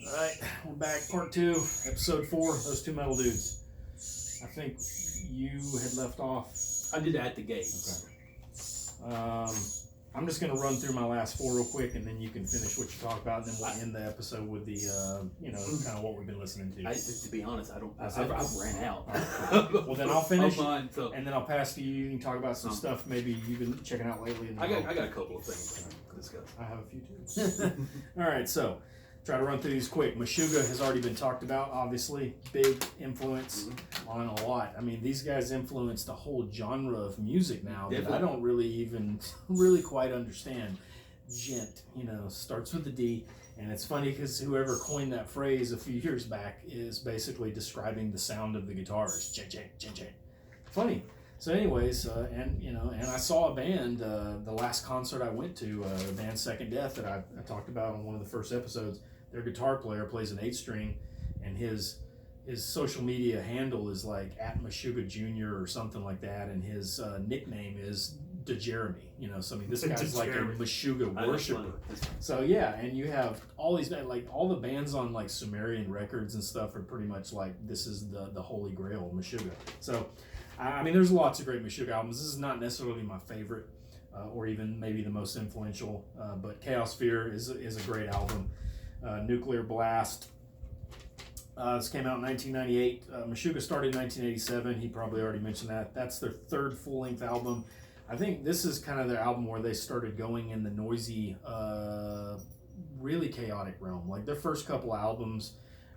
All right, we're back. Part 2, episode 4. Those two metal dudes. I think you had left off. I did at the gate. Okay. I'm just going to run through my last 4 real quick, and then you can finish what you talked about, and then we'll end the episode with the, kind of what we've been listening to. To be honest, I've ran out. Right. Well, then I'll finish, fine, so. and then I'll pass to you. You can talk about some stuff maybe you've been checking out lately. And I got a couple of things to discuss. I have a few too. All right, so try to run through these quick. Meshuggah has already been talked about, obviously. Big influence on a lot. I mean, these guys influenced a whole genre of music now that I don't really quite understand. Djent, starts with a D. And it's funny because whoever coined that phrase a few years back is basically describing the sound of the guitars. Djent, djent, djent. Funny. So anyways, and I saw a band, the last concert I went to, the band Second Death that I talked about on one of the first episodes. Their guitar player plays an 8-string, and his social media handle is like @Meshuggah Jr. or something like that, and his nickname is DeJeremy. So I mean, this guy's like a Meshuggah worshiper. So yeah, and you have all these, like all the bands on like Sumerian Records and stuff are pretty much like, this is the holy grail of Meshuggah. So I mean, there's lots of great Meshuggah albums. This is not necessarily my favorite, or even maybe the most influential, but Chaos Fear is a great album. Nuclear Blast. This came out in 1998. Meshuggah started in 1987. He probably already mentioned that. That's their third full-length album. I think this is kind of their album where they started going in the noisy, really chaotic realm. Like their first couple albums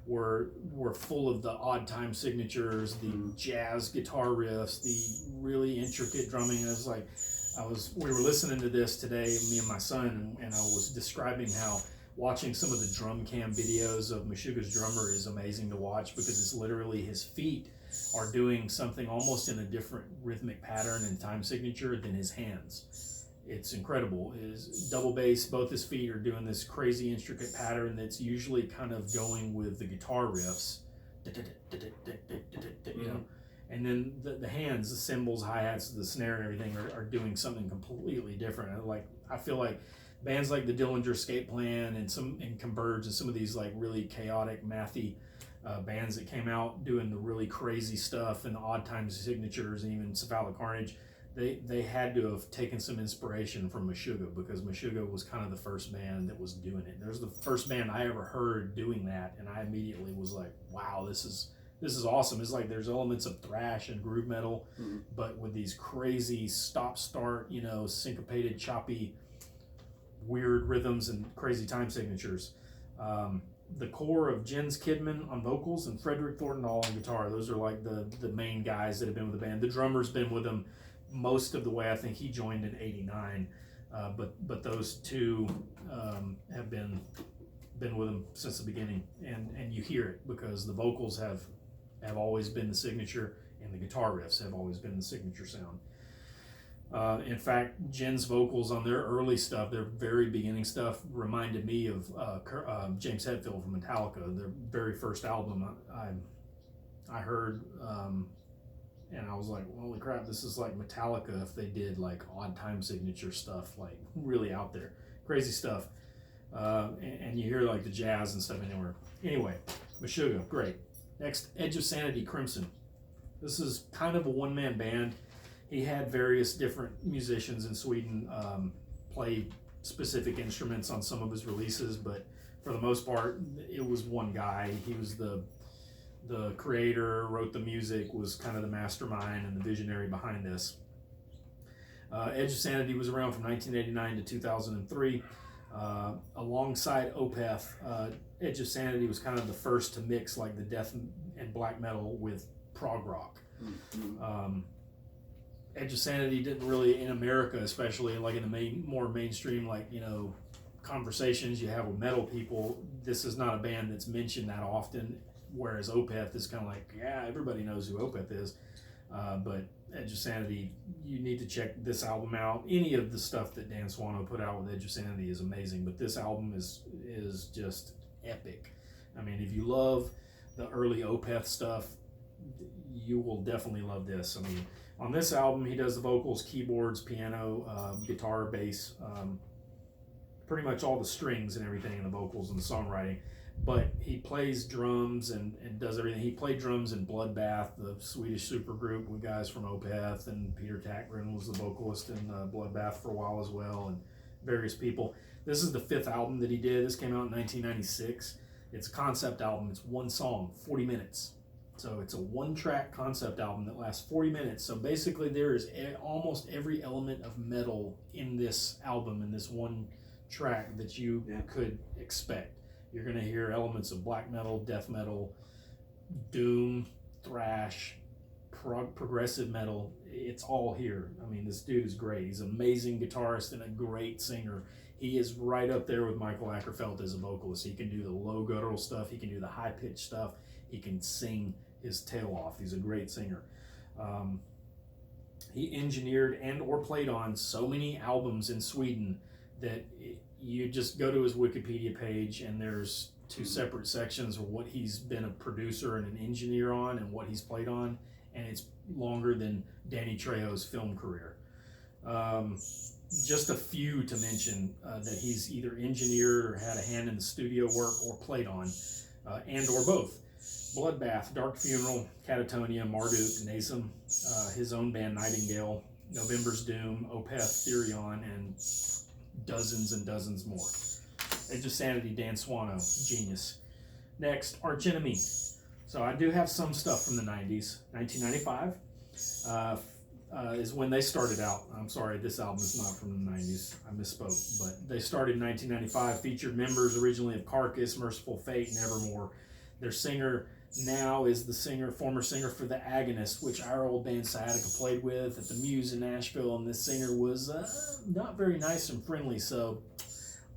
were full of the odd time signatures, the jazz guitar riffs, the really intricate drumming. And it was we were listening to this today, me and my son, and I was describing how watching some of the drum cam videos of Meshuggah's drummer is amazing to watch, because it's literally his feet are doing something almost in a different rhythmic pattern and time signature than his hands. It's incredible. His double bass, both his feet are doing this crazy intricate pattern that's usually kind of going with the guitar riffs, and then the hands, the cymbals, hi-hats, the snare and everything are doing something completely different. I feel like bands like the Dillinger Escape Plan and Converge and some of these like really chaotic, mathy bands that came out doing the really crazy stuff and the odd time signatures and even Cephalic Carnage, they had to have taken some inspiration from Meshuggah, because Meshuggah was kind of the first band that was doing it. There's the first band I ever heard doing that, and I immediately was like, wow, this is awesome. It's like there's elements of thrash and groove metal, but with these crazy stop-start, syncopated, choppy, weird rhythms and crazy time signatures. The core of Jens Kidman on vocals and Frederick Thorndahl on guitar. Those are like the main guys that have been with the band. The drummer's been with them most of the way. I think he joined in '89, but those two have been with them since the beginning, and you hear it because the vocals have always been the signature, and the guitar riffs have always been the signature sound. In fact, Jen's vocals on their early stuff, their very beginning stuff, reminded me of James Hetfield from Metallica. Their very first album, I heard, and I was like, holy crap, this is like Metallica if they did like odd time signature stuff, like really out there. Crazy stuff. And you hear like the jazz and stuff anywhere. Anyway, Meshuggah, great. Next, Edge of Sanity, Crimson. This is kind of a one-man band. He had various different musicians in Sweden play specific instruments on some of his releases, but for the most part, it was one guy. He was the creator, wrote the music, was kind of the mastermind and the visionary behind this. Edge of Sanity was around from 1989 to 2003. Alongside Opeth, Edge of Sanity was kind of the first to mix like the death and black metal with prog rock. Edge of Sanity didn't really, in America especially, like in the more mainstream, like, conversations you have with metal people, this is not a band that's mentioned that often, whereas Opeth is kind of like, yeah, everybody knows who Opeth is, but Edge of Sanity, you need to check this album out. Any of the stuff that Dan Swano put out with Edge of Sanity is amazing, but this album is just epic. I mean, if you love the early Opeth stuff, you will definitely love this. I mean, on this album, he does the vocals, keyboards, piano, guitar, bass. pretty much all the strings and everything, and the vocals and the songwriting. But he plays drums and does everything. He played drums in Bloodbath, the Swedish supergroup with guys from Opeth, and Peter Tägtgren was the vocalist in Bloodbath for a while as well, and various people. This is the 5th album that he did. This came out in 1996. It's a concept album. It's one song, 40 minutes. So it's a one-track concept album that lasts 40 minutes. So basically there is almost every element of metal in this album, in this one track, that you could expect. You're going to hear elements of black metal, death metal, doom, thrash, progressive metal. It's all here. I mean, this dude is great. He's an amazing guitarist and a great singer. He is right up there with Michael Ackerfeld as a vocalist. He can do the low guttural stuff. He can do the high-pitched stuff. He can sing his tail off. He's a great singer. He engineered and or played on so many albums in Sweden that you just go to his Wikipedia page and there's 2 separate sections of what he's been a producer and an engineer on and what he's played on, and it's longer than Danny Trejo's film career. Just a few to mention that he's either engineered or had a hand in the studio work or played on, and or both. Bloodbath, Dark Funeral, Catatonia, Marduk, Nasum, his own band Nightingale, November's Doom, Opeth, Therion, and dozens and dozens more. Age of Sanity, Dan Swano, genius. Next, Arch Enemy. So I do have some stuff from the 90s. 1995 is when they started out. I'm sorry, this album is not from the 90s. I misspoke. But they started in 1995, featured members originally of Carcass, Merciful Fate, and Evermore. Their singer now is the former singer for The Agonist, which our old band Sciatica played with at the Muse in Nashville, and this singer was not very nice and friendly, so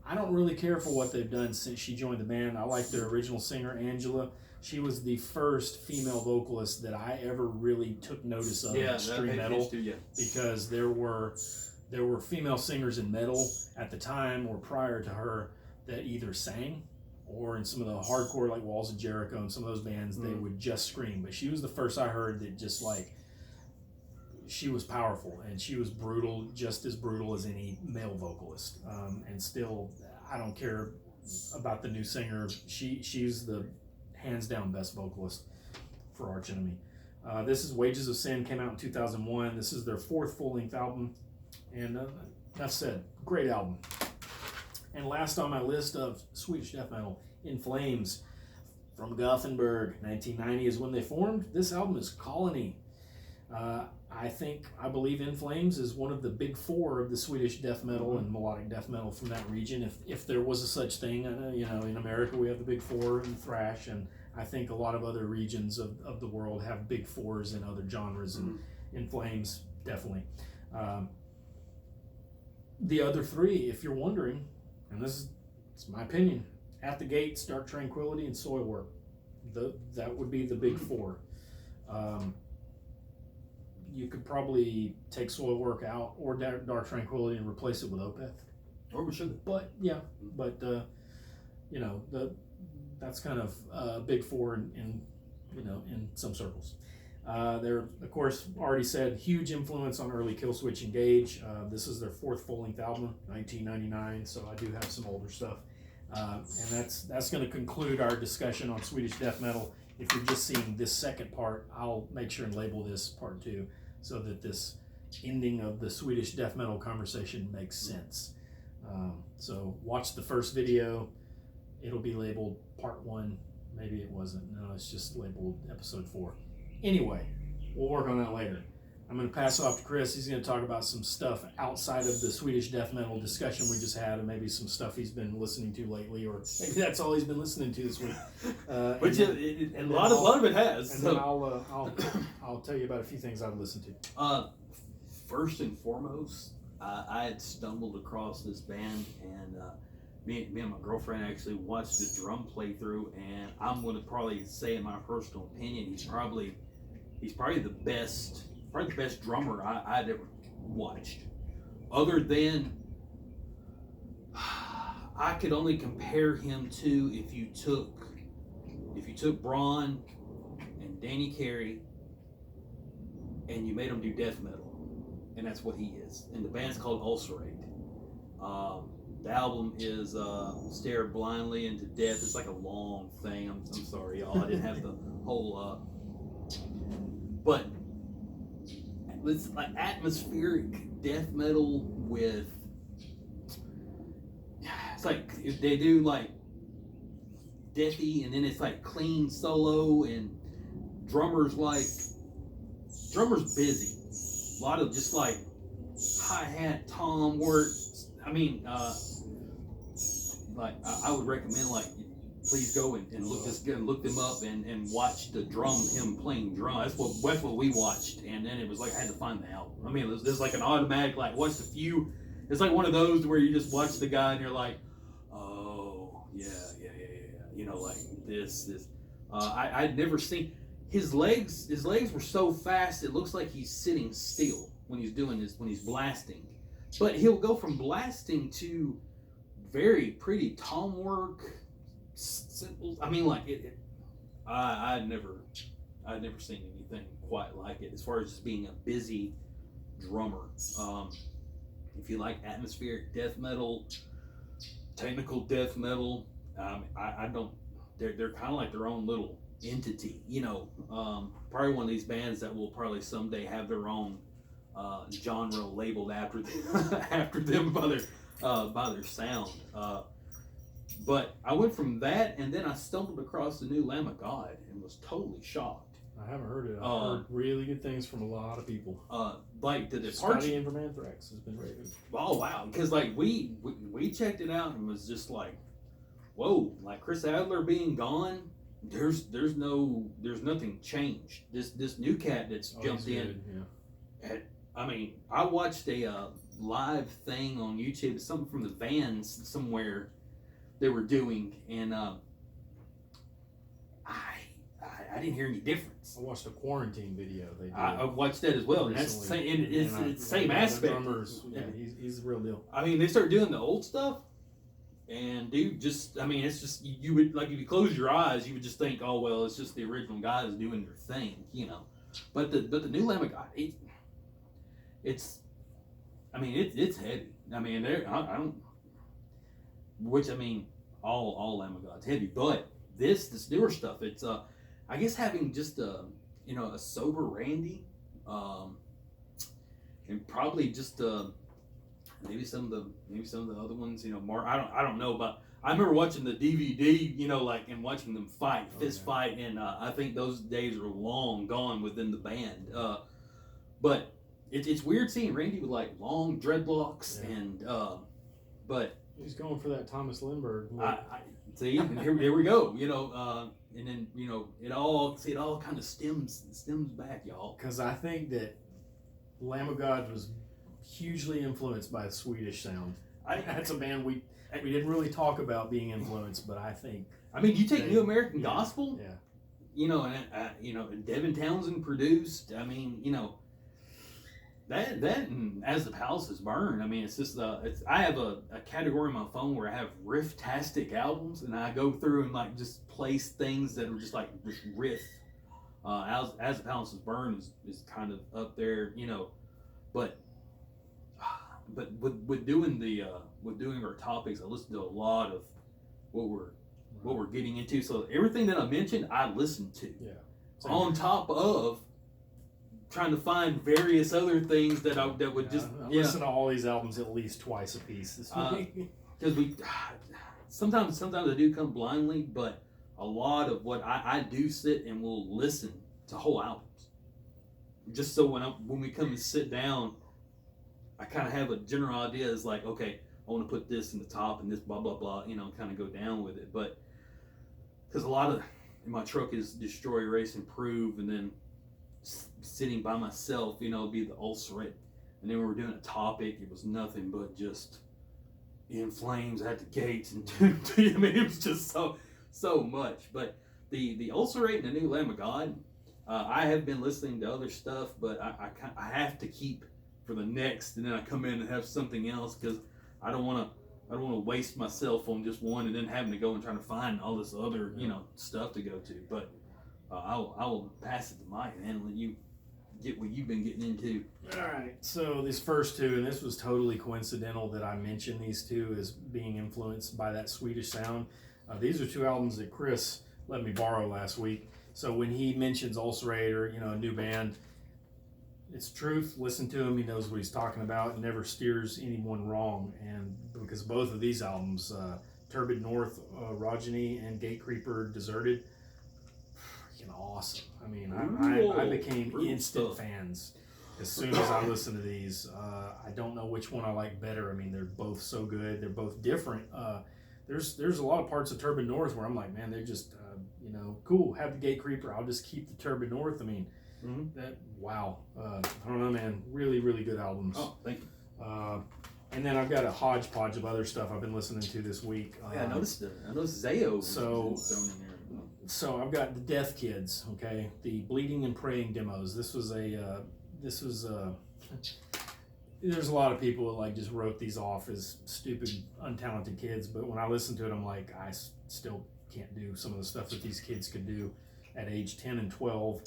I don't really care for what they've done since she joined the band. I like their original singer, Angela. She was the first female vocalist that I ever really took notice of in extreme metal, because there were female singers in metal at the time or prior to her that either sang, or in some of the hardcore like Walls of Jericho and some of those bands, they would just scream. But she was the first I heard that just like, she was powerful and she was brutal, just as brutal as any male vocalist. And still, I don't care about the new singer. She's the hands down best vocalist for Arch Enemy. This is Wages of Sin, came out in 2001. This is their 4th full-length album. And enough said, great album. And last on my list of Swedish death metal, In Flames, from Gothenburg. 1990 is when they formed. This album is Colony. I believe In Flames is one of the big 4 of the Swedish death metal and melodic death metal from that region. If there was a such thing, in America we have the big 4 in thrash, and I think a lot of other regions of the world have big 4s in other genres, and In Flames definitely. The other 3, if you're wondering, and it's my opinion, At the Gates, Dark Tranquillity, and Soilwork. That would be the big 4. You could probably take Soilwork out or Dark Tranquillity and replace it with Opeth. Or we should. But that's kind of big 4 in some circles. They're, of course, already said, huge influence on early Killswitch Engage. This is their 4th full-length album, 1999, so I do have some older stuff. And that's going to conclude our discussion on Swedish death metal. If you're just seeing this second part, I'll make sure and label this part 2 so that this ending of the Swedish death metal conversation makes sense. So watch the first video. It'll be labeled part 1. Maybe it wasn't. No, it's just labeled episode 4. Anyway, we'll work on that later. I'm going to pass it off to Chris. He's going to talk about some stuff outside of the Swedish death metal discussion we just had, and maybe some stuff he's been listening to lately, or maybe that's all he's been listening to this week. Which a lot of it has. And then I'll tell you about a few things I've listened to. First and foremost, I had stumbled across this band, and me and my girlfriend actually watched the drum playthrough, and I'm going to probably say, in my personal opinion, he's probably the best drummer I'd ever watched. Other than, I could only compare him to if you took Braun and Danny Carey and you made him do death metal, and that's what he is. And the band's called Ulcerate. The album is Stare Blindly into Death. It's like a long thing. I'm sorry, y'all. I didn't have the whole. But it's like atmospheric death metal with. It's like they do like deathy, and then it's like clean solo, and drummers busy. A lot of just like hi-hat, tom work. I mean, like I would recommend like please go and look them up and watch him playing drum. That's what we watched, and then it was like I had to find the album. I mean, there's like an automatic like watch a few. It's like one of those where you just watch the guy and you're like, oh yeah, you know, like this. I'd never seen his legs. His legs were so fast it looks like he's sitting still when he's doing this, when he's blasting. But he'll go from blasting to very pretty tom work, simple. I mean, like I'd never seen anything quite like it as far as just being a busy drummer. If you like atmospheric death metal, technical death metal, I don't. They're kind of like their own little entity, you know. Probably one of these bands that will probably someday have their own genre labeled after them by their sound. But I went from that, and then I stumbled across the new Lamb of God and was totally shocked. I haven't heard it. I've heard really good things from a lot of people. Like the Scotty and from Anthrax has been raving. Oh wow! Because like we checked it out and was just like, whoa! Like Chris Adler being gone, there's nothing changed. This new cat that's jumped in. Yeah. I mean, I watched a live thing on YouTube, something from the Vans somewhere they were doing, and I didn't hear any difference. I watched a quarantine video they did. I watched that as well, and that's the same. It's the same aspect. Yeah, he's the real deal. I mean, they start doing the old stuff, and dude, just I mean, it's just you would like if you close your eyes, you would just think, oh well, it's just the original guys doing their thing, you know. But the new Lamb of God, it's heavy. I mean, I don't. Which I mean, all Lamb of God's heavy, but this newer stuff, it's I guess having just a sober Randy, and probably just maybe some of the other ones, you know, more. I don't know, but I remember watching the DVD, you know, like and watching them fist fight, and I think those days are long gone within the band. But it's weird seeing Randy with like long dreadlocks and but he's going for that Thomas Lindbergh. I see, and here we go, you know, and then you know it all kind of stems back, y'all. Because I think that Lamb of God was hugely influenced by the Swedish sound. That's a band we didn't really talk about being influenced, but I think. I mean, you take New American Gospel, yeah, you know, and Devin Townsend produced. I mean, you know. That and As the Palaces Burn. I mean, it's just I have a category on my phone where I have riff-tastic albums, and I go through and like just place things that are just like just riff. As the Palaces Burn is kind of up there, you know, but with doing our topics, I listen to a lot of what we're getting into. So everything that I mentioned, I listened to. Yeah. On top of trying to find various other things that would just listen to all these albums at least twice a piece this week. Because we sometimes I do come blindly, but a lot of what I do sit and will listen to whole albums, just so when we come and sit down, I kind of have a general idea. Is like, okay, I want to put this in the top and this blah blah blah, you know, kind of go down with it. But because a lot of in my truck is Destroy, Erase, Improve, and then sitting by myself, you know, be the ulcerate. And then when we were doing a topic, it was nothing but just In Flames at the Gates, and I mean, it was just so much. But the ulcerate and the new Lamb of God, I have been listening to other stuff, but I have to keep for the next, and then I come in and have something else because I don't want to waste myself on just one and then having to go and trying to find all this other, you know, stuff to go to. But I will pass it to Mike and let you get what you've been getting into. All right, so these first two, and this was totally coincidental that I mentioned these two as being influenced by that Swedish sound. These are two albums that Chris let me borrow last week. So when he mentions Ulcerator, a new band, it's truth. Listen to him. He knows what he's talking about. Never steers anyone wrong. And because both of these albums, Turbid North, Rogeny, and Gatecreeper Deserted, freaking awesome. I mean, I became instant fans as soon as I listened to these. I don't know which one I like better. I mean, they're both so good. They're both different. There's a lot of parts of Turbid North where I'm like, man, they're just, cool. Have the Gatecreeper. I'll just keep the Turbid North. I mean, wow. I don't know, man. Really, really good albums. Oh, thank you. And then I've got a hodgepodge of other stuff I've been listening to this week. I noticed Zayo. So I've got the Death Kids, okay, the Bleeding and Praying demos. This was there's a lot of people that just wrote these off as stupid, untalented kids, but when I listen to it, I'm like, I still can't do some of the stuff that these kids could do at age 10 and 12.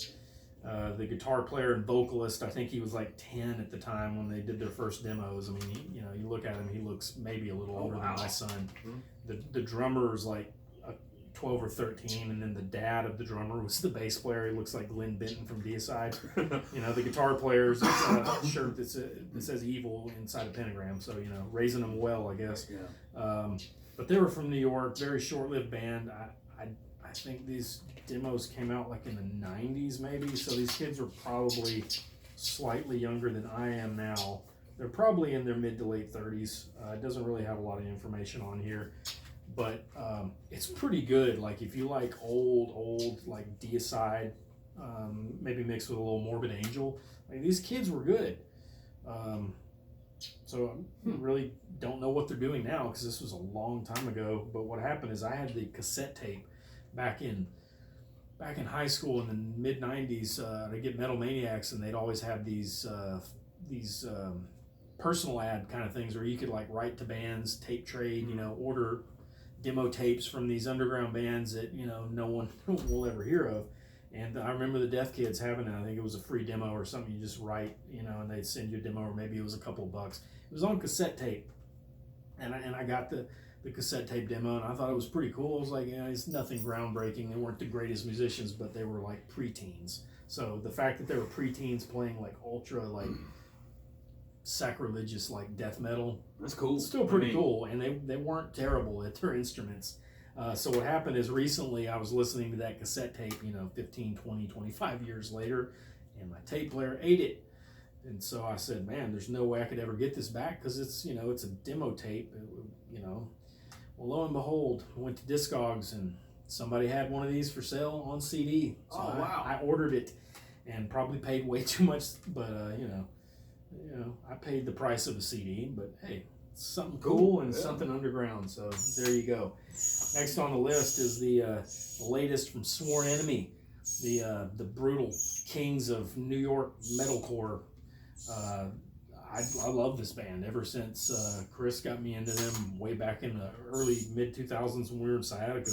The guitar player and vocalist, I think he was 10 at the time when they did their first demos. I mean, you look at him, he looks maybe a little older than my son. The drummer is 12 or 13, and then the dad of the drummer was the bass player. He looks like Glenn Benton from Deicide. The guitar player's shirt that says evil inside a pentagram, so raising them well, I guess. But they were from New York, very short-lived band. I think these demos came out in the 90s maybe, so these kids were probably slightly younger than I am now. They're probably in their mid to late 30s. It doesn't really have a lot of information on here, but it's pretty good. If you like old Deicide, maybe mixed with a little Morbid Angel, these kids were good. So I really don't know what they're doing now because this was a long time ago. But what happened is I had the cassette tape back in high school in the mid 90s. I'd get Metal Maniacs, and they'd always have these personal ad kind of things where you could write to bands, tape trade, order demo tapes from these underground bands that no one will ever hear of. And I remember the Death Kids having it. I think it was a free demo or something. You just write, and they'd send you a demo, or maybe it was a couple of bucks. It was on cassette tape, and I got the cassette tape demo, and I thought it was pretty cool. I was like, it's nothing groundbreaking. They weren't the greatest musicians, but they were preteens. So the fact that they were preteens playing ultra sacrilegious death metal, that's cool. Still pretty cool, and they weren't terrible at their instruments. So what happened is recently I was listening to that cassette tape, 15, 20, 25 years later, and my tape player ate it. And so I said, man, there's no way I could ever get this back because it's a demo tape, Well, lo and behold, I went to Discogs and somebody had one of these for sale on CD. So wow. I ordered it and probably paid way too much, but I paid the price of a CD, but hey, it's something cool and something underground. So there you go. Next on the list is the latest from Sworn Enemy, the brutal kings of New York metalcore. I love this band ever since Chris got me into them way back in the early mid 2000s when we were in Sciatica.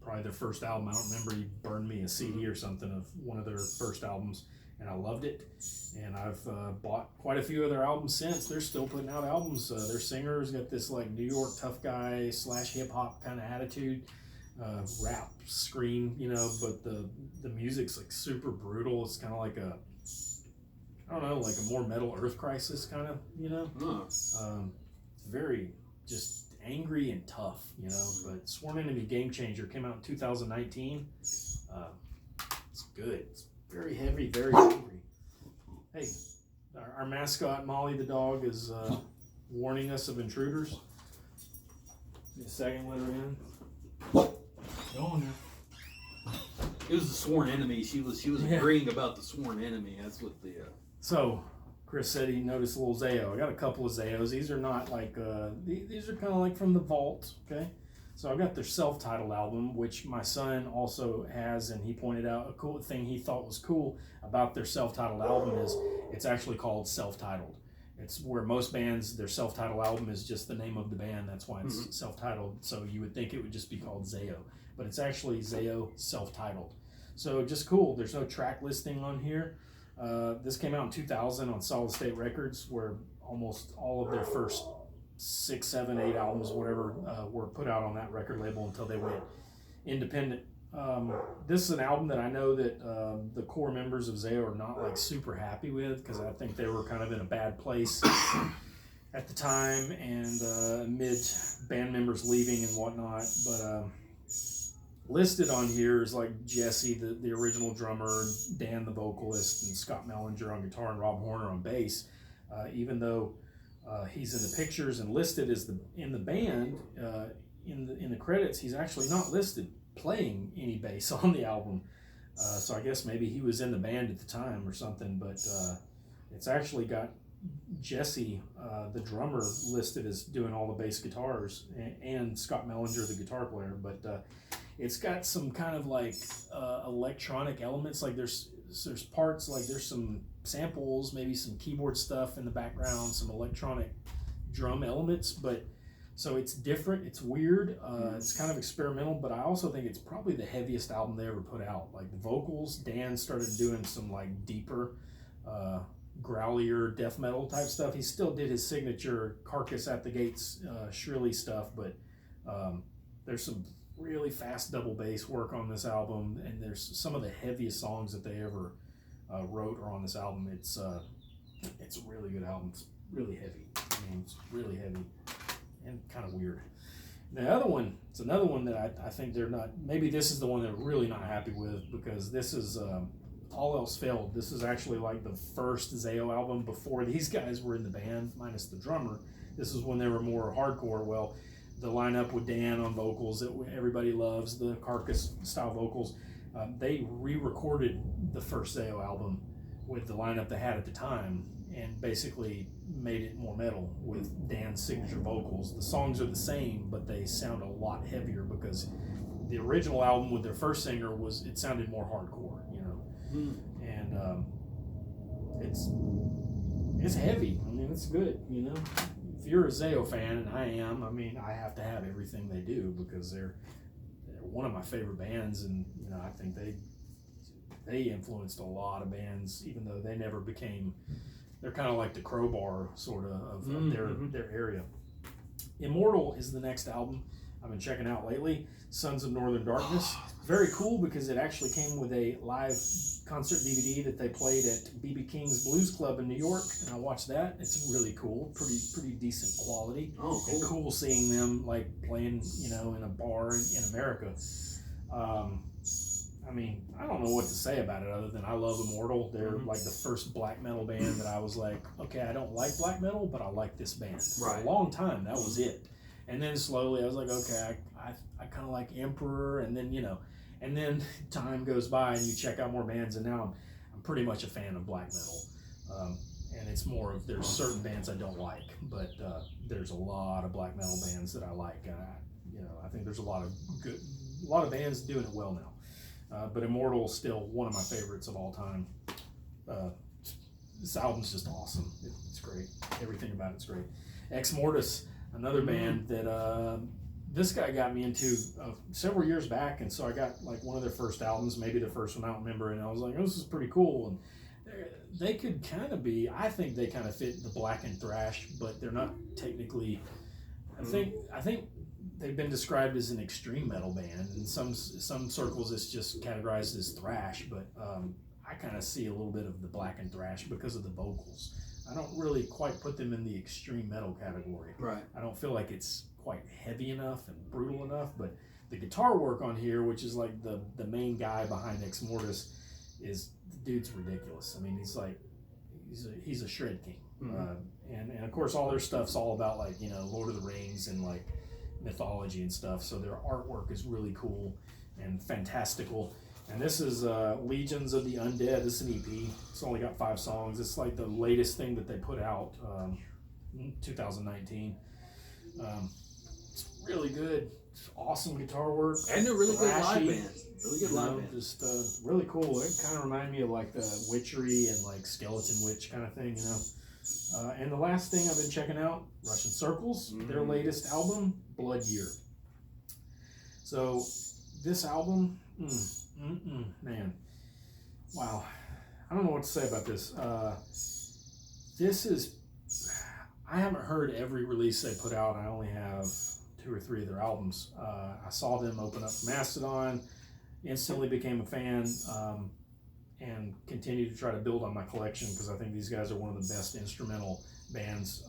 Probably their first album. I don't remember, he burned me a CD or something of one of their first albums, and I loved it. And I've bought quite a few of their albums since. They're still putting out albums. Their singer's got this New York tough guy / hip hop kind of attitude, rap scream, but the music's super brutal. It's kind of I don't know, a more metal Earth Crisis kind of, very just angry and tough, but Sworn Enemy Game Changer came out in 2019. It's good. It's very heavy, very angry. Hey, our mascot, Molly the dog, is warning us of intruders. Give me a second, let her in. Go on there. It was the Sworn Enemy. She was agreeing about the Sworn Enemy. That's what the... So, Chris said he noticed a little Zayo. I got a couple of Zayos. These are not these are kind of from the vault, okay? So I got their self-titled album, which my son also has, and he pointed out a cool thing he thought was cool about their self-titled album is it's actually called self-titled. It's where most bands, their self-titled album is just the name of the band. That's why it's self-titled. So you would think it would just be called Zayo, but it's actually Zayo self-titled. So just cool. There's no track listing on here. This came out in 2000 on Solid State Records, where almost all of their first 6, 7, 8 albums, whatever, were put out on that record label until they went independent. This is an album that I know that the core members of Zao are not like super happy with, because I think they were kind of in a bad place at the time, and amid band members leaving and whatnot. But listed on here is like Jesse, the original drummer, Dan, the vocalist, and Scott Mellinger on guitar, and Rob Horner on bass. Even though he's in the pictures and listed as in the band, in the credits, he's actually not listed playing any bass on the album. So I guess maybe he was in the band at the time or something. But it's actually got Jesse, the drummer, listed as doing all the bass guitars, and Scott Mellinger, the guitar player. But it's got some kind of like electronic elements. Like there's parts, like there's some samples, maybe some keyboard stuff in the background, some electronic drum elements. But so it's different, it's weird, it's kind of experimental, but I also think it's probably the heaviest album they ever put out. Like the vocals, Dan started doing some like deeper, growlier death metal type stuff. He still did his signature Carcass at the Gates, shrilly stuff, but there's some really fast double bass work on this album, and there's some of the heaviest songs that they ever wrote are on this album. It's a really good album. It's really heavy. I mean, it's really heavy and kind of weird. The other one, it's another one that I think they're not, maybe this is the one they're really not happy with, because this is All Else Failed. This is actually like the first Zao album before these guys were in the band, minus the drummer. This is when they were more hardcore. Well, the lineup with Dan on vocals that everybody loves, the Carcass style vocals, they re-recorded the first Zao album with the lineup they had at the time, and basically made it more metal with Dan's signature vocals. The songs are the same, but they sound a lot heavier, because the original album with their first singer it sounded more hardcore, you know. And it's heavy. I mean, it's good, you know. If you're a Zao fan, and I am, I mean, I have to have everything they do, because they're one of my favorite bands, and you know, I think they influenced a lot of bands, even though they never became. They're kind of like the Crowbar sort of their area. Immortal is the next album I've been checking out lately. Sons of Northern Darkness. Very cool, because it actually came with a live concert DVD that they played at B.B. King's Blues Club in New York, and I watched that. It's really cool, pretty decent quality. Oh, cool. And cool seeing them like playing, you know, in a bar in America. I mean, I don't know what to say about it other than I love Immortal. They're like the first black metal band that I was like, okay, I don't like black metal, but I like this band. For a long time, that was it. And then slowly I was like, okay, I kind of like Emperor, and then, you know, and then time goes by and you check out more bands, and now I'm pretty much a fan of black metal. And it's more of, there's certain bands I don't like, but there's a lot of black metal bands that I like. You know, I think there's a lot of bands doing it well now. But Immortal is still one of my favorites of all time. This album's just awesome. It's great. Everything about it's great. Ex Mortis, another band that this guy got me into several years back, and so I got like one of their first albums, maybe their first one, I don't remember, and I was like, oh, this is pretty cool. And they could kind of be, I think they kind of fit the black and thrash, but they're not technically. I think they've been described as an extreme metal band. In some circles, it's just categorized as thrash, but I kind of see a little bit of the black and thrash because of the vocals. I don't really quite put them in the extreme metal category. Right. I don't feel like it's quite heavy enough and brutal enough, but the guitar work on here, which is like the main guy behind Ex Mortis, the dude's ridiculous. I mean, he's a shred king. And of course, all their stuff's all about, like, you know, Lord of the Rings and like mythology and stuff, so their artwork is really cool and fantastical. And this is Legions of the Undead. This is an EP. It's only got 5 songs. It's like the latest thing that they put out, 2019. It's really good. It's awesome guitar work. And they're really good live Thrashy, band. Really good live band. Just really cool. It kind of reminded me of like the Witchery and like Skeleton Witch kind of thing, you know. And the last thing I've been checking out, Russian Circles, their latest album, Blood Year. So this album, man, wow. I don't know what to say about this. This is, I haven't heard every release they put out. I only have 2 or 3 of their albums. I saw them open up Mastodon, instantly became a fan, and continue to try to build on my collection because I think these guys are one of the best instrumental bands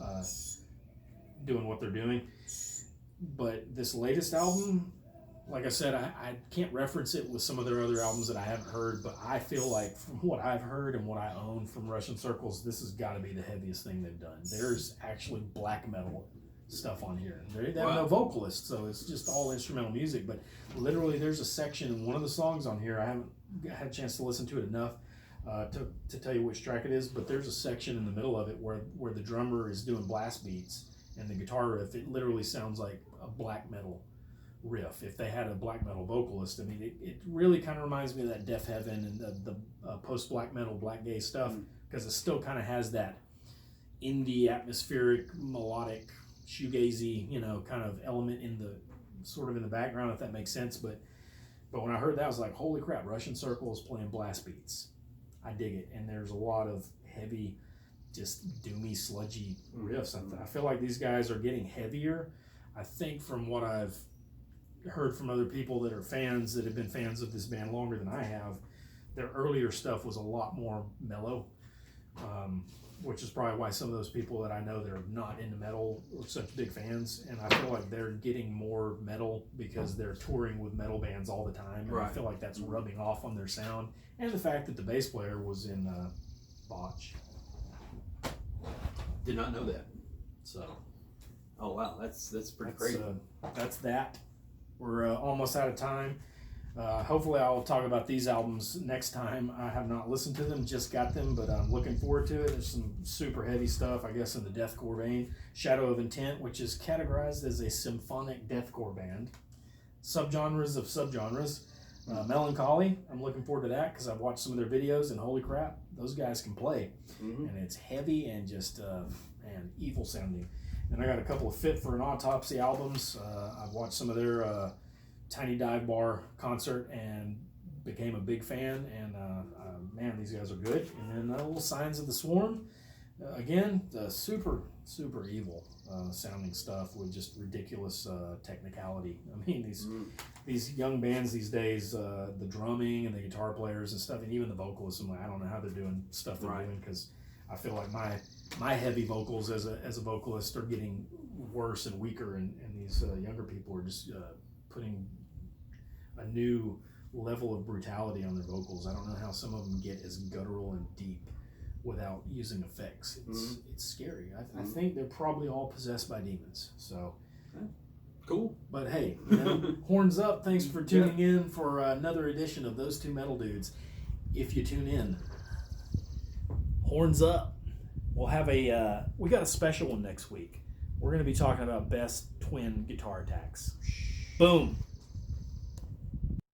doing what they're doing. But this latest album, like I said, I can't reference it with some of their other albums that I haven't heard, but I feel like from what I've heard and what I own from Russian Circles, this has got to be the heaviest thing they've done. There's actually black metal stuff on here. They have no vocalists, so it's just all instrumental music, but literally there's a section in one of the songs on here, I haven't had a chance to listen to it enough to tell you which track it is, but there's a section in the middle of it where the drummer is doing blast beats and the guitar riff, it literally sounds like a black metal riff. If they had a black metal vocalist, I mean, it really kind of reminds me of that Death Heaven and the post-black metal, black gay stuff, because it still kind of has that indie, atmospheric, melodic, shoegazy, kind of element in the sort of in the background, if that makes sense. But when I heard that, I was like, holy crap, Russian Circle is playing blast beats. I dig it. And there's a lot of heavy, just doomy, sludgy riffs. I feel like these guys are getting heavier. I think from what I've heard from other people that are fans, that have been fans of this band longer than I have, their earlier stuff was a lot more mellow, which is probably why some of those people that I know that are not into metal are such big fans. And I feel like they're getting more metal because they're touring with metal bands all the time. And I feel like that's rubbing off on their sound. And the fact that the bass player was in Botch. Did not know that. So. Oh wow, that's pretty crazy. That's that. We're almost out of time. Hopefully I'll talk about these albums next time. I have not listened to them, just got them, but I'm looking forward to it. There's some super heavy stuff, I guess, in the deathcore vein. Shadow of Intent, which is categorized as a symphonic deathcore band. Subgenres of subgenres. Melancholy, I'm looking forward to that because I've watched some of their videos and holy crap, those guys can play. And it's heavy and just evil sounding. And I got a couple of Fit for an Autopsy albums. I've watched some of their Tiny Dive Bar concert and became a big fan. And man, these guys are good. And then Little Signs of the Swarm. Again, super, super evil sounding stuff with just ridiculous technicality. I mean, these young bands these days, the drumming and the guitar players and stuff, and even the vocalists, I'm like, I don't know how they're doing stuff they're doing because I feel like my heavy vocals as a vocalist are getting worse and weaker, and these younger people are just putting a new level of brutality on their vocals. I don't know how some of them get as guttural and deep without using effects. It's scary. I think they're probably all possessed by demons. So cool. But hey, horns up. Thanks for tuning in for another edition of Those Two Metal Dudes. If you tune in, horns up. We'll have we got a special one next week. We're going to be talking about best twin guitar attacks. Boom.